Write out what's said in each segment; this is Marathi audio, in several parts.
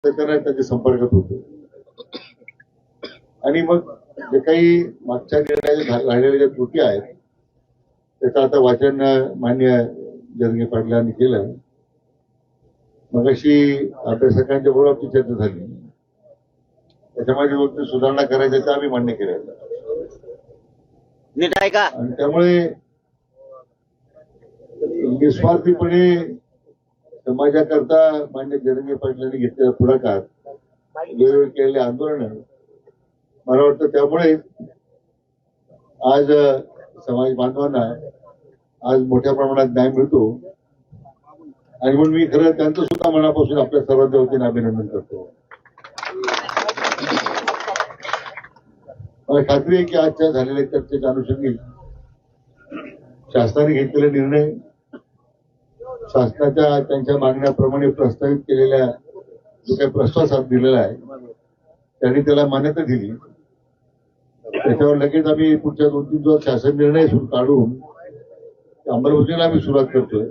त्यांना त्याच्या संपर्कात होतो आणि मग जे काही मागच्या निर्णयात राहिलेल्या ज्या त्रुटी आहेत त्याचं आता वाचन मान्य जरंगे पाटलांनी केलं. मग अशी अभ्यासकांच्या बरोबर आमची चर्चा झाली. त्याच्यामध्ये फक्त सुधारणा करायच्या आम्ही मान्य केल्या नीट आहे का. आणि त्यामुळे निस्वार्थीपणे समाजाकरता मान्य जरंगे पाटलांनी घेतलेला पुढाकार, वेळोवेळी केलेले आंदोलन, मला वाटतं त्यामुळे आज समाज बांधवांना आज मोठ्या प्रमाणात न्याय मिळतो. आणि म्हणून मी खरं त्यांचं सुद्धा मनापासून आपल्या सर्वांच्या वतीने अभिनंदन करतो. मला खात्री आहे की आजच्या झालेल्या चर्चेच्या अनुषंगाने शासनाने घेतलेले निर्णय, शासनाच्या त्यांच्या मागण्याप्रमाणे प्रस्तावित केलेल्या जो काही प्रस्ताव दिलेला आहे त्यांनी त्याला मान्यता दिली. त्याच्यावर लगेच आम्ही पुढच्या 2-3 दिवस शासन निर्णय काढून अंमलबजावणीला आम्ही सुरुवात करतोय.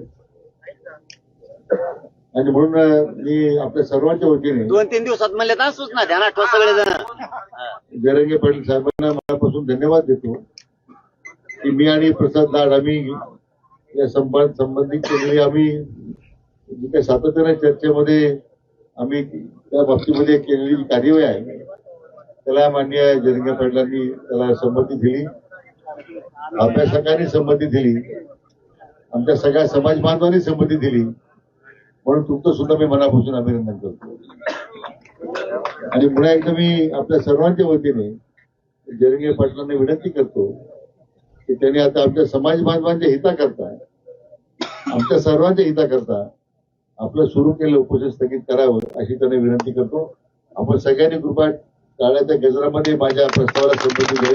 आणि म्हणून मी आपल्या सर्वांच्या वतीने 2-3 दिवसात म्हणले तर सूचना द्या ना सगळे जण. जरंगे पाटील साहेबांना मनापासून धन्यवाद देतो की मी आणि प्रसाद लाड आम्ही या संबंधित केलेली आम्ही जी काही सातत्याने चर्चेमध्ये आम्ही त्या बाबतीमध्ये केलेली कार्यवाही आहे त्याला मान्य जरंगे पाटलांनी त्याला संमती दिली, अभ्यासकांनी संमती दिली, आमच्या सगळ्या समाज बांधवांनी संमती दिली. म्हणून तुमचं सुद्धा मी मनापासून अभिनंदन करतो. आणि पुन्हा एकदा मी आपल्या सर्वांच्या वतीने जरंगे पाटलांना विनंती करतो की त्यांनी आता आमच्या समाज बांधवांच्या हिताकरता, आमच्या सर्वांच्या हिताकरता आपलं सुरू केलेलं उपोषण स्थगित करावं अशी त्यांना विनंती करतो. आपण सगळ्यांनी कृपा टाळ्याच्या गजरामध्ये माझ्या प्रस्तावाला संमती द्यावी.